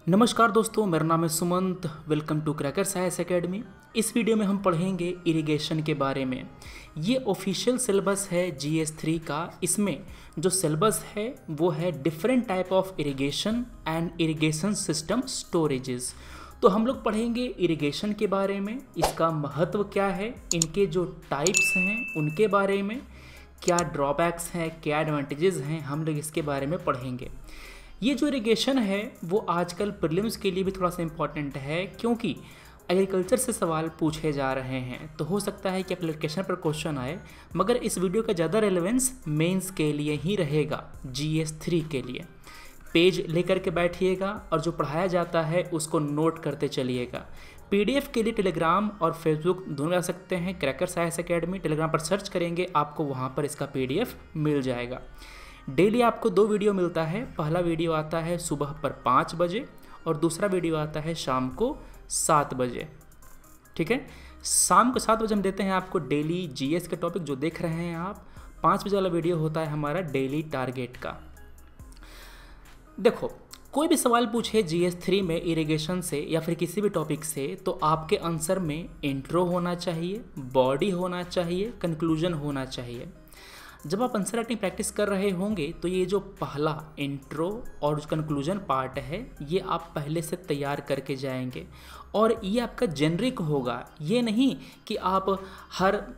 नमस्कार दोस्तों, मेरा नाम है Sumant. Welcome to cracker science academy. इस वीडियो में हम पढ़ेंगे इरिगेशन के बारे में। ये ऑफिशियल सिलेबस है GS3 का। इसमें जो सिलेबस है वो है different type of irrigation and irrigation system storages. तो हम लोग पढ़ेंगे इरिगेशन के बारे में, इसका महत्व क्या है, इनके जो टाइप्स हैं उनके बारे में, क्या ड्रॉबैक्स हैं, क्या एडवांटेजेस हैं, हम लोग इसके बारे में पढ़ेंगे। ये जो इरिगेशन है वो आजकल प्रीलिम्स के लिए भी थोड़ा सा इम्पॉर्टेंट है, क्योंकि एग्रीकल्चर से सवाल पूछे जा रहे हैं। तो हो सकता है कि एप्लीकेशन पर क्वेश्चन आए, मगर इस वीडियो का ज़्यादा रेलेवेंस मेंस के लिए ही रहेगा, GS3 के लिए। पेज लेकर के बैठिएगा और जो पढ़ाया जाता है उसको नोट करते चलिएगा। PDF के लिए टेलीग्राम और फेसबुक दोनों जा सकते हैं, क्रैकर साइंस एकेडमी। टेलीग्राम पर सर्च करेंगे, आपको वहाँ पर इसका PDF मिल जाएगा। डेली आपको 2 वीडियो मिलता है। पहला वीडियो आता है सुबह पर 5 बजे और दूसरा वीडियो आता है शाम को 7 बजे। ठीक है, शाम को 7 बजे हम देते हैं आपको डेली GS के टॉपिक जो देख रहे हैं आप। 5 बजे वाला वीडियो होता है हमारा डेली टारगेट का। देखो, कोई भी सवाल पूछे GS3 में इरिगेशन से या फिर किसी भी टॉपिक से, तो आपके आंसर में इंट्रो होना चाहिए, बॉडी होना चाहिए, कंक्लूजन होना चाहिए। जब आप आंसर राइटिंग प्रैक्टिस कर रहे होंगे तो ये जो पहला इंट्रो और जो कंक्लूजन पार्ट है ये आप पहले से तैयार करके जाएंगे, और ये आपका जेनरिक होगा। ये नहीं कि आप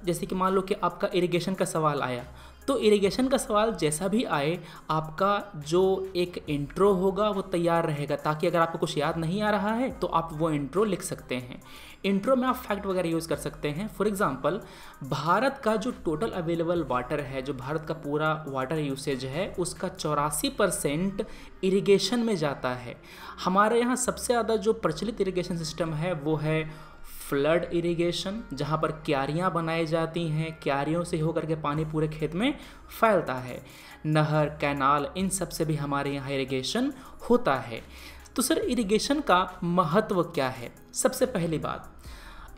जैसे कि मान लो कि आपका इरिगेशन का सवाल आया, तो इरिगेशन का सवाल जैसा भी आए आपका जो एक इंट्रो होगा वो तैयार रहेगा, ताकि अगर आपको कुछ याद नहीं आ रहा है तो आप वो इंट्रो लिख सकते हैं। इंट्रो में आप फैक्ट वगैरह यूज़ कर सकते हैं। फॉर एग्जांपल, भारत का जो टोटल अवेलेबल वाटर है, जो भारत का पूरा वाटर यूसेज है, उसका 84% इरिगेशन में जाता है। हमारे यहाँ सबसे ज़्यादा जो प्रचलित इरिगेशन सिस्टम है वो है फ्लड इरिगेशन, जहाँ पर क्यारियाँ बनाई जाती हैं, क्यारियों से होकर के पानी पूरे खेत में फैलता है। नहर, कैनाल, इन सब से भी हमारे यहाँ इरिगेशन होता है। तो सर, इरिगेशन का महत्व क्या है? सबसे पहली बात,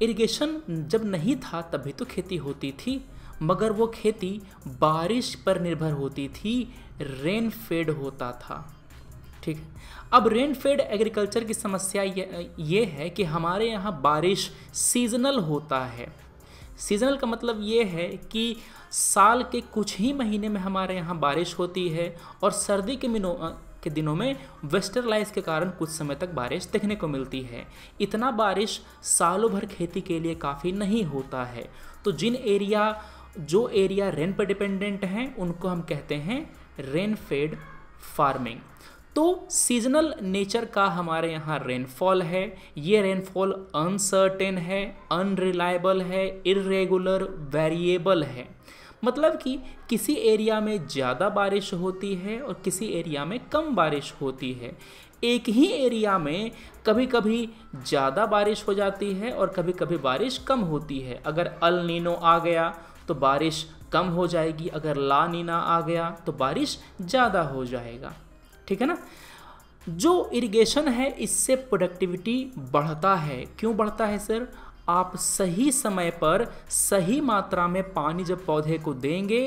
इरिगेशन जब नहीं था तभी तो खेती होती थी, मगर वो खेती बारिश पर निर्भर होती थी, रेन फेड होता था। ठीक है, अब रेन फेड एग्रीकल्चर की समस्या ये है कि हमारे यहाँ बारिश सीजनल होता है। सीजनल का मतलब ये है कि साल के कुछ ही महीने में हमारे यहाँ बारिश होती है, और सर्दी के दिनों में वेस्टरलाइज के कारण कुछ समय तक बारिश देखने को मिलती है। इतना बारिश सालों भर खेती के लिए काफ़ी नहीं होता है। तो जो एरिया रेन पर डिपेंडेंट हैं उनको हम कहते हैं रेन फेड फार्मिंग। तो सीजनल नेचर का हमारे यहाँ रेनफॉल है। ये रेनफॉल अनसर्टेन है, अनरिलायबल है, इर्रेगुलर, वेरिएबल है। मतलब कि किसी एरिया में ज़्यादा बारिश होती है और किसी एरिया में कम बारिश होती है। एक ही एरिया में कभी कभी ज़्यादा बारिश हो जाती है और कभी कभी बारिश कम होती है। अगर अल नीनो आ गया तो बारिश कम हो जाएगी, अगर ला नीना आ गया तो बारिश ज़्यादा हो जाएगा। ठीक है ना। जो इरिगेशन है इससे प्रोडक्टिविटी बढ़ता है। क्यों बढ़ता है सर? आप सही समय पर सही मात्रा में पानी जब पौधे को देंगे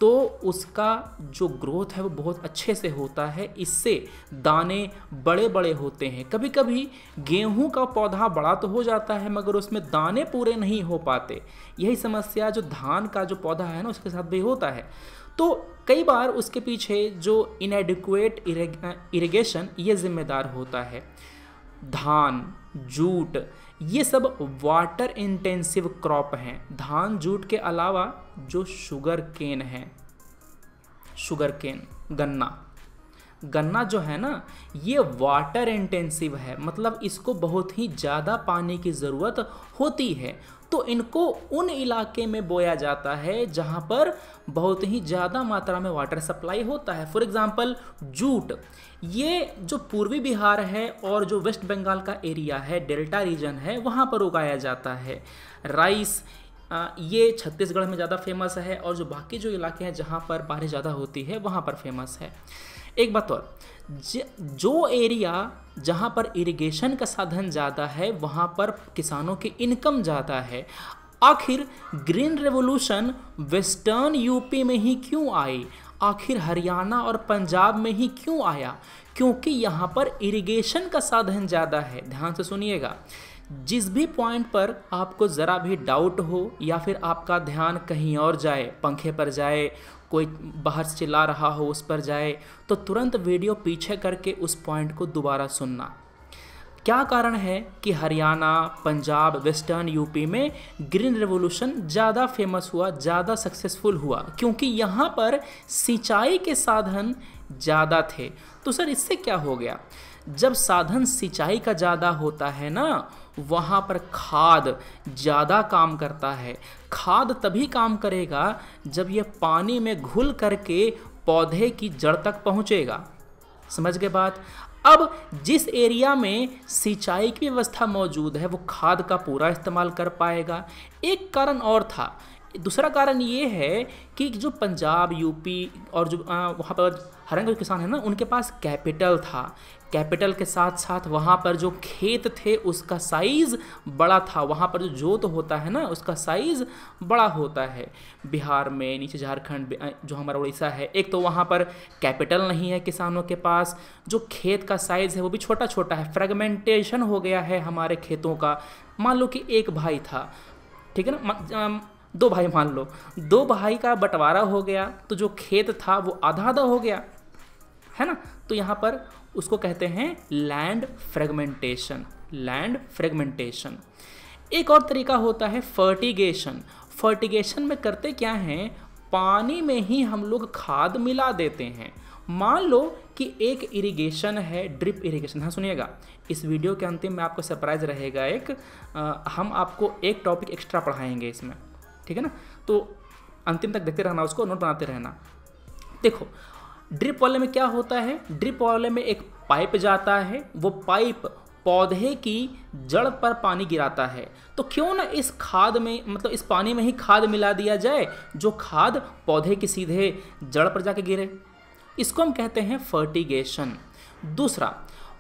तो उसका जो ग्रोथ है वो बहुत अच्छे से होता है। इससे दाने बड़े बड़े होते हैं। कभी कभी गेहूं का पौधा बड़ा तो हो जाता है मगर उसमें दाने पूरे नहीं हो पाते। यही समस्या जो धान का जो पौधा है ना उसके साथ भी होता है। तो कई बार उसके पीछे जो इनएडिक्वेट इरिगेशन ये जिम्मेदार होता है। धान, जूट, ये सब वाटर इंटेंसिव क्रॉप हैं। धान, जूट के अलावा जो शुगर केन है, शुगर केन, गन्ना जो है ना, ये वाटर इंटेंसिव है। मतलब इसको बहुत ही ज़्यादा पानी की ज़रूरत होती है। तो इनको उन इलाके में बोया जाता है जहाँ पर बहुत ही ज़्यादा मात्रा में वाटर सप्लाई होता है। फॉर एग्जांपल, जूट, ये जो पूर्वी बिहार है और जो वेस्ट बंगाल का एरिया है, डेल्टा रीजन है, वहाँ पर उगाया जाता है। राइस, ये छत्तीसगढ़ में ज़्यादा फेमस है, और जो बाकी जो इलाके हैं जहाँ पर बारिश ज़्यादा होती है वहाँ पर फेमस है। एक बात और, जो एरिया जहाँ पर इरिगेशन का साधन ज़्यादा है वहाँ पर किसानों की इनकम ज़्यादा है। आखिर ग्रीन रेवोल्यूशन वेस्टर्न यूपी में ही क्यों आई? आखिर हरियाणा और पंजाब में ही क्यों आया? क्योंकि यहाँ पर इरिगेशन का साधन ज़्यादा है। ध्यान से सुनिएगा, जिस भी पॉइंट पर आपको ज़रा भी डाउट हो या फिर आपका ध्यान कहीं और जाए, पंखे पर जाए, कोई बाहर से चिल्ला रहा हो उस पर जाए, तो तुरंत वीडियो पीछे करके उस पॉइंट को दोबारा सुनना। क्या कारण है कि हरियाणा, पंजाब, वेस्टर्न यूपी में ग्रीन रेवोल्यूशन ज़्यादा फेमस हुआ, ज़्यादा सक्सेसफुल हुआ? क्योंकि यहाँ पर सिंचाई के साधन ज़्यादा थे। तो सर इससे क्या हो गया? जब साधन सिंचाई का ज़्यादा होता है ना, वहाँ पर खाद ज़्यादा काम करता है। खाद तभी काम करेगा जब ये पानी में घुल करके पौधे की जड़ तक पहुँचेगा। समझ गए बात? अब जिस एरिया में सिंचाई की व्यवस्था मौजूद है वो खाद का पूरा इस्तेमाल कर पाएगा। एक कारण और था। दूसरा कारण ये है कि जो पंजाब, यूपी और जो वहाँ पर हरियाणा के किसान हैं ना, उनके पास कैपिटल था। कैपिटल के साथ साथ वहाँ पर जो खेत थे उसका साइज़ बड़ा था। वहाँ पर जो जोत होता है ना उसका साइज़ बड़ा होता है। बिहार में, नीचे झारखंड, जो हमारा उड़ीसा है, एक तो वहाँ पर कैपिटल नहीं है किसानों के पास, जो खेत का साइज़ है वो भी छोटा छोटा है। फ्रेगमेंटेशन हो गया है हमारे खेतों का। मान लो कि एक भाई था, ठीक है ना, दो भाई मान लो, दो भाई का बंटवारा हो गया तो जो खेत था वो आधा आधा हो गया, है ना। तो यहाँ पर उसको कहते हैं लैंड फ्रेगमेंटेशन। Land fragmentation. एक और तरीका होता है फर्टिगेशन। फर्टिगेशन में करते क्या हैं, पानी में ही हम लोग खाद मिला देते हैं। मान लो कि एक इरिगेशन है, ड्रिप इरिगेशन। हाँ सुनिएगा, इस वीडियो के अंतिम में आपको सरप्राइज रहेगा एक, हम आपको एक टॉपिक एक्स्ट्रा पढ़ाएंगे इसमें, ठीक है ना। तो अंतिम तक देखते रहना, उसको नोट बनाते रहना। देखो ड्रिप वाले में क्या होता है, ड्रिप वाले में एक पाइप जाता है, वो पाइप पौधे की जड़ पर पानी गिराता है। तो क्यों ना इस खाद में, मतलब इस पानी में ही खाद मिला दिया जाए, जो खाद पौधे की सीधे जड़ पर जाके गिरे। इसको हम कहते हैं फर्टिगेशन। दूसरा,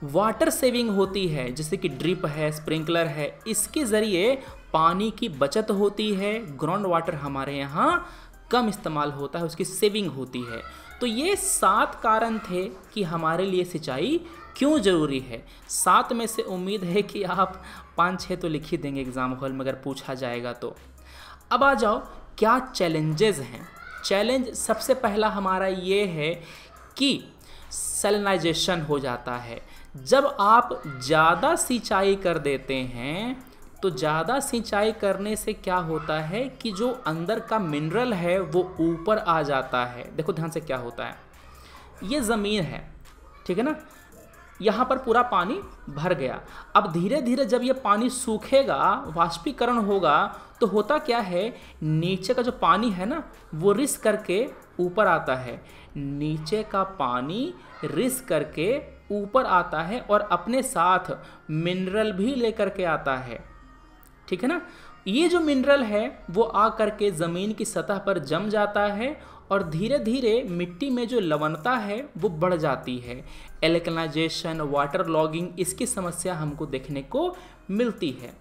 वाटर सेविंग होती है, जैसे कि ड्रिप है, स्प्रिंकलर है, इसके ज़रिए पानी की बचत होती है। ग्राउंड वाटर हमारे यहाँ कम इस्तेमाल होता है, उसकी सेविंग होती है। तो ये 7 कारण थे कि हमारे लिए सिंचाई क्यों ज़रूरी है। 7 में से उम्मीद है कि आप 5-6 तो लिख ही देंगे एग्ज़ाम हॉल में अगर पूछा जाएगा तो। अब आ जाओ क्या चैलेंजेस हैं। चैलेंज सबसे पहला हमारा ये है कि सैलिनाइजेशन हो जाता है। जब आप ज़्यादा सिंचाई कर देते हैं तो ज़्यादा सिंचाई करने से क्या होता है कि जो अंदर का मिनरल है वो ऊपर आ जाता है। देखो ध्यान से क्या होता है, ये ज़मीन है, ठीक है ना, यहाँ पर पूरा पानी भर गया। अब धीरे धीरे जब ये पानी सूखेगा, वाष्पीकरण होगा, तो होता क्या है, नीचे का जो पानी है ना वो रिस करके ऊपर आता है। नीचे का पानी रिस करके ऊपर आता है और अपने साथ मिनरल भी लेकर के आता है, ठीक है ना। ये जो मिनरल है वो आ करके ज़मीन की सतह पर जम जाता है और धीरे धीरे मिट्टी में जो लवणता है वो बढ़ जाती है। एल्कलाइजेशन, वाटर लॉगिंग, इसकी समस्या हमको देखने को मिलती है।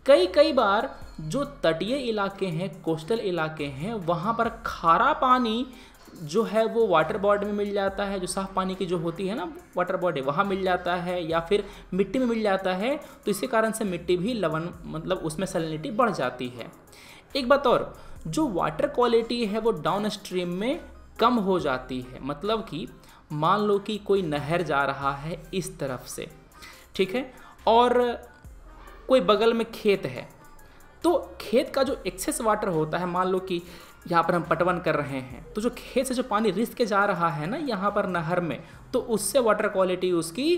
कई बार जो तटीय इलाके हैं, कोस्टल इलाके हैं, वहाँ पर खारा पानी जो है वो वाटर बॉडी में मिल जाता है, जो साफ़ पानी की जो होती है ना वाटर बॉडी, वहाँ मिल जाता है, या फिर मिट्टी में मिल जाता है। तो इसी कारण से मिट्टी भी लवण, मतलब उसमें सैलिनिटी बढ़ जाती है। एक बात और, जो वाटर क्वालिटी है वो डाउन स्ट्रीम में कम हो जाती है। मतलब कि मान लो कि कोई नहर जा रहा है इस तरफ से, ठीक है, और कोई बगल में खेत है, तो खेत का जो एक्सेस वाटर होता है, मान लो कि यहाँ पर हम पटवन कर रहे हैं, तो जो खेत से जो पानी रिस के जा रहा है ना यहाँ पर नहर में, तो उससे वाटर क्वालिटी उसकी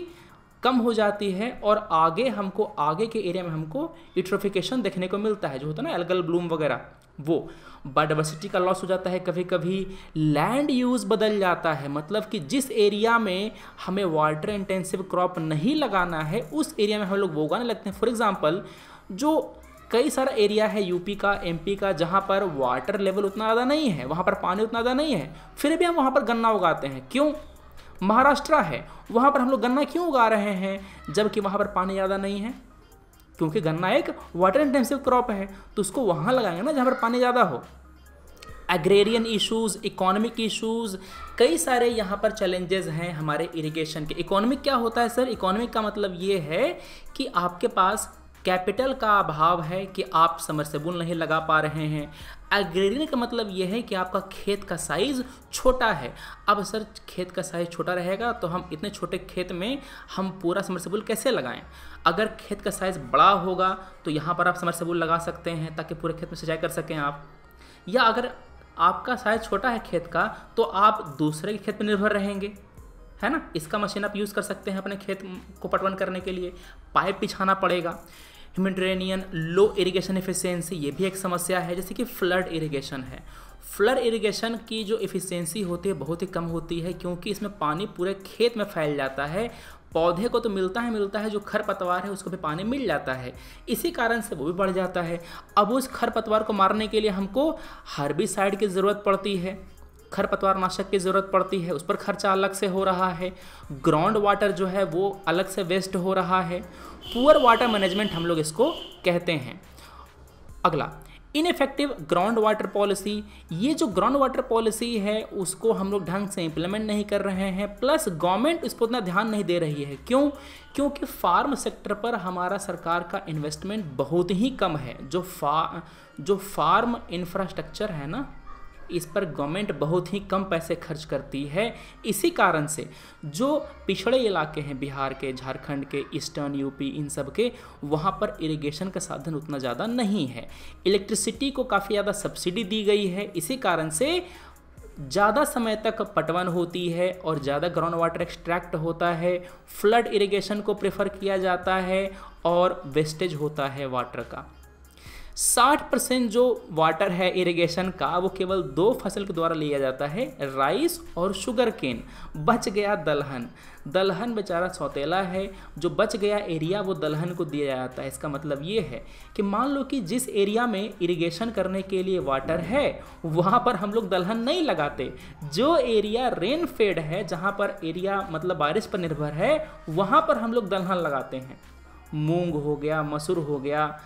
कम हो जाती है और आगे के एरिया में हमको यूट्रोफिकेशन देखने को मिलता है, जो होता है ना एल्गल ब्लूम वगैरह, वो बायोडाइवर्सिटी का लॉस हो जाता है। कभी कभी लैंड यूज़ बदल जाता है, मतलब कि जिस एरिया में हमें वाटर इंटेंसिव क्रॉप नहीं लगाना है उस एरिया में हम लोग वो उगाने लगते हैं। फॉर एग्जांपल, जो कई सारा एरिया है यूपी का, एमपी का, जहाँ पर वाटर लेवल उतना ज़्यादा नहीं है, वहाँ पर पानी उतना ज़्यादा नहीं है, फिर भी हम वहाँ पर गन्ना उगाते हैं। क्यों? महाराष्ट्र है, वहाँ पर हम लोग गन्ना क्यों उगा रहे हैं जबकि वहाँ पर पानी ज़्यादा नहीं है? क्योंकि गन्ना एक वाटर इंटेंसिव क्रॉप है, तो उसको वहाँ लगाएंगे ना जहाँ पर पानी ज़्यादा हो। एग्रेरियन इश्यूज़, इकोनॉमिक इश्यूज़, कई सारे यहाँ पर चैलेंजेस हैं हमारे इरिगेशन के। इकोनॉमिक क्या होता है सर? इकोनॉमिक का मतलब ये है कि आपके पास कैपिटल का अभाव है कि आप समरसेबुल नहीं लगा पा रहे हैं। एग्रेरियन का मतलब ये है कि आपका खेत का साइज़ छोटा है। अब सर खेत का साइज़ छोटा रहेगा तो हम इतने छोटे खेत में हम पूरा समरसेबुल कैसे लगाएं? अगर खेत का साइज़ बड़ा होगा तो यहाँ पर आप समरसेबुल लगा सकते हैं ताकि पूरे खेत में सिंचाई कर सकें आप। या अगर आपका साइज़ छोटा है खेत का तो आप दूसरे के खेत पर निर्भर रहेंगे, है ना। इसका मशीन आप यूज़ कर सकते हैं अपने खेत को पटवन करने के लिए, पाइप बिछाना पड़ेगा। ह्यूमैनिटेरियन लो इरिगेशन एफिशिएंसी, ये भी एक समस्या है। जैसे कि फ्लड इरिगेशन है, फ्लड इरिगेशन की जो एफिशिएंसी होती है बहुत ही कम होती है, क्योंकि इसमें पानी पूरे खेत में फैल जाता है। पौधे को तो मिलता है जो खरपतवार है उसको भी पानी मिल जाता है, इसी कारण से वो भी बढ़ जाता है। अब उस खरपतवार को मारने के लिए हमको हर्बिसाइड की ज़रूरत पड़ती है, खरपतवार नाशक की ज़रूरत पड़ती है, उस पर खर्चा अलग से हो रहा है। ग्राउंड वाटर जो है वो अलग से वेस्ट हो रहा है। पुअर वाटर मैनेजमेंट हम लोग इसको कहते हैं। अगला, इनफेक्टिव ग्राउंड वाटर पॉलिसी। ये जो ग्राउंड वाटर पॉलिसी है उसको हम लोग ढंग से इम्प्लीमेंट नहीं कर रहे हैं, प्लस गवर्नमेंट इस पर उतना ध्यान नहीं दे रही है। क्यों? क्योंकि फार्म सेक्टर पर हमारा सरकार का इन्वेस्टमेंट बहुत ही कम है। जो फार्म इंफ्रास्ट्रक्चर है ना, इस पर गवर्नमेंट बहुत ही कम पैसे खर्च करती है। इसी कारण से जो पिछड़े इलाके हैं बिहार के, झारखंड के, ईस्टर्न यूपी, इन सब के, वहाँ पर इरिगेशन का साधन उतना ज़्यादा नहीं है। इलेक्ट्रिसिटी को काफ़ी ज़्यादा सब्सिडी दी गई है, इसी कारण से ज़्यादा समय तक पटवन होती है और ज़्यादा ग्राउंड वाटर एक्सट्रैक्ट होता है। फ्लड इरिगेशन को प्रेफर किया जाता है और वेस्टेज होता है वाटर का। 60% जो वाटर है इरिगेशन का वो केवल 2 फसल के द्वारा लिया जाता है, राइस और शुगर केन। बच गया दलहन। दलहन बेचारा सौतेला है, जो बच गया एरिया वो दलहन को दिया जाता है। इसका मतलब ये है कि मान लो कि जिस एरिया में इरिगेशन करने के लिए वाटर है वहाँ पर हम लोग दलहन नहीं लगाते। जो एरिया रेन फेड है, जहाँ पर एरिया मतलब बारिश पर निर्भर है, वहाँ पर हम लोग दलहन लगाते हैं। मूंग हो गया, मसूर हो गया।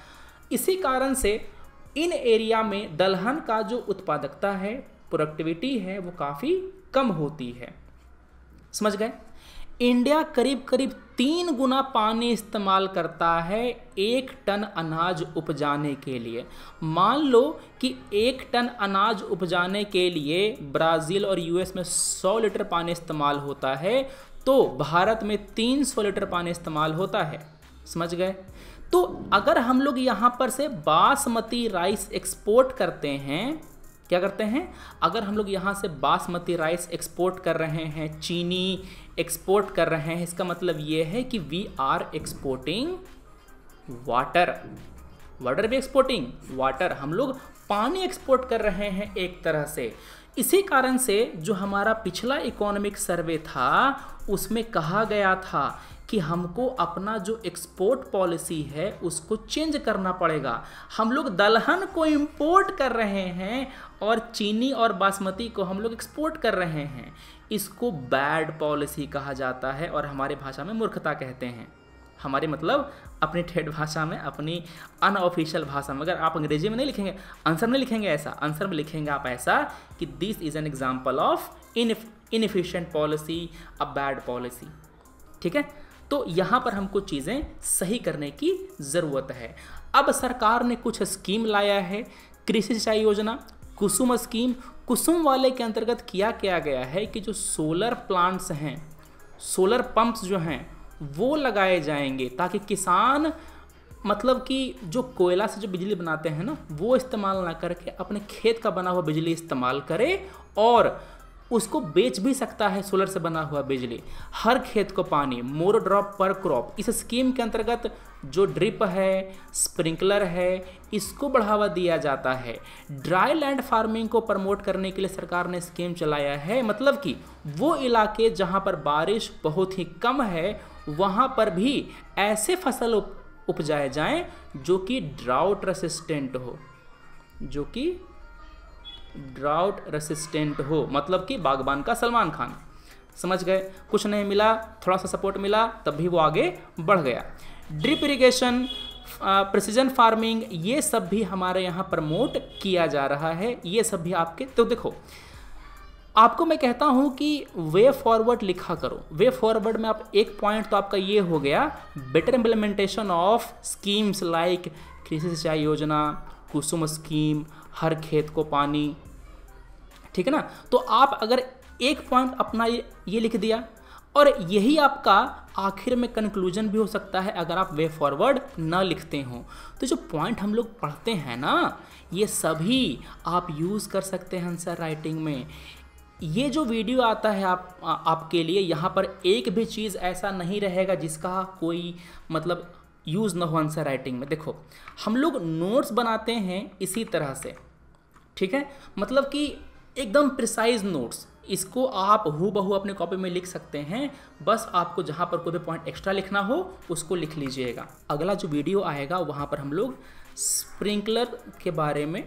इसी कारण से इन एरिया में दलहन का जो उत्पादकता है, प्रोडक्टिविटी है, वो काफ़ी कम होती है। समझ गए? इंडिया करीब 3 गुना पानी इस्तेमाल करता है 1 टन अनाज उपजाने के लिए। मान लो कि 1 टन अनाज उपजाने के लिए ब्राज़ील और यूएस में 100 लीटर पानी इस्तेमाल होता है, तो भारत में 300 लीटर पानी इस्तेमाल होता है। समझ गए? तो अगर हम लोग यहाँ पर से बासमती राइस एक्सपोर्ट करते हैं, क्या करते हैं? अगर हम लोग यहाँ से बासमती राइस एक्सपोर्ट कर रहे हैं, चीनी एक्सपोर्ट कर रहे हैं, इसका मतलब ये है कि we are exporting water. Water भी एक्सपोर्टिंग वाटर, हम लोग पानी एक्सपोर्ट कर रहे हैं एक तरह से। इसी कारण से जो हमारा पिछला इकोनॉमिक सर्वे था उसमें कहा गया था कि हमको अपना जो एक्सपोर्ट पॉलिसी है उसको चेंज करना पड़ेगा। हम लोग दलहन को इंपोर्ट कर रहे हैं और चीनी और बासमती को हम लोग एक्सपोर्ट कर रहे हैं। इसको बैड पॉलिसी कहा जाता है और हमारी भाषा में मूर्खता कहते हैं। हमारी मतलब अपनी ठेठ भाषा में, अपनी अनऑफिशियल भाषा में। अगर आप अंग्रेजी में नहीं लिखेंगे, आंसर में लिखेंगे ऐसा, आंसर में लिखेंगे आप ऐसा कि this is an example of inefficient policy, a bad policy. ठीक है, तो यहाँ पर हमको चीज़ें सही करने की ज़रूरत है। अब सरकार ने कुछ स्कीम लाया है, कृषि सिंचाई योजना, कुसुम स्कीम। कुसुम वाले के अंतर्गत किया गया है कि जो सोलर प्लांट्स हैं, सोलर पंप्स जो हैं वो लगाए जाएंगे ताकि किसान मतलब कि जो कोयला से जो बिजली बनाते हैं ना वो इस्तेमाल ना करके अपने खेत का बना हुआ बिजली इस्तेमाल करे और उसको बेच भी सकता है सोलर से बना हुआ बिजली। हर खेत को पानी, मोर ड्रॉप पर क्रॉप। इस स्कीम के अंतर्गत जो ड्रिप है, स्प्रिंकलर है, इसको बढ़ावा दिया जाता है। ड्राई लैंड फार्मिंग को प्रमोट करने के लिए सरकार ने स्कीम चलाया है। मतलब कि वो इलाके जहाँ पर बारिश बहुत ही कम है वहाँ पर भी ऐसे फसल उपजाए जाएं जो कि ड्राउट रेसिस्टेंट हो, जो कि ड्राउट रेसिस्टेंट हो। मतलब कि बागबान का सलमान खान। समझ गए? कुछ नहीं मिला, थोड़ा सा सपोर्ट मिला, तब भी वो आगे बढ़ गया। ड्रिप इरिगेशन, प्रिसीजन फार्मिंग, ये सब भी हमारे यहाँ प्रमोट किया जा रहा है। ये सब भी आपके, तो देखो आपको मैं कहता हूँ कि वे फॉरवर्ड लिखा करो। वे फॉरवर्ड में आप एक पॉइंट तो आपका ये हो गया, better implementation of schemes like कृषि सिंचाई योजना, कुसुम स्कीम, हर खेत को पानी, ठीक है ना। तो आप अगर एक पॉइंट अपना ये लिख दिया, और यही आपका आखिर में कंक्लूजन भी हो सकता है अगर आप वे फॉरवर्ड न लिखते हो। तो जो पॉइंट हम लोग पढ़ते हैं ना, ये सभी आप यूज़ कर सकते हैं आंसर राइटिंग में। ये जो वीडियो आता है आपके लिए, यहाँ पर एक भी चीज़ ऐसा नहीं रहेगा जिसका कोई मतलब यूज़ ना हो आंसर राइटिंग में। देखो हम लोग नोट्स बनाते हैं इसी तरह से, ठीक है, मतलब कि एकदम प्रिसाइज नोट्स। इसको आप हूबहू अपने कॉपी में लिख सकते हैं, बस आपको जहाँ पर कोई भी पॉइंट एक्स्ट्रा लिखना हो उसको लिख लीजिएगा। अगला जो वीडियो आएगा वहाँ पर हम लोग स्प्रिंकलर के बारे में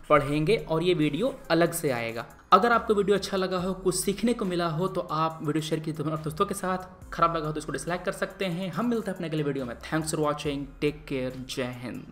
पढ़ेंगे और ये वीडियो अलग से आएगा। अगर आपको वीडियो अच्छा लगा हो, कुछ सीखने को मिला हो, तो आप वीडियो शेयर कीजिए दोस्तों के साथ। खराब लगा हो तो इसको डिसलाइक कर सकते हैं। हम मिलते हैं अपने अगले वीडियो में। Thanks for watching, take care, Jai Hind.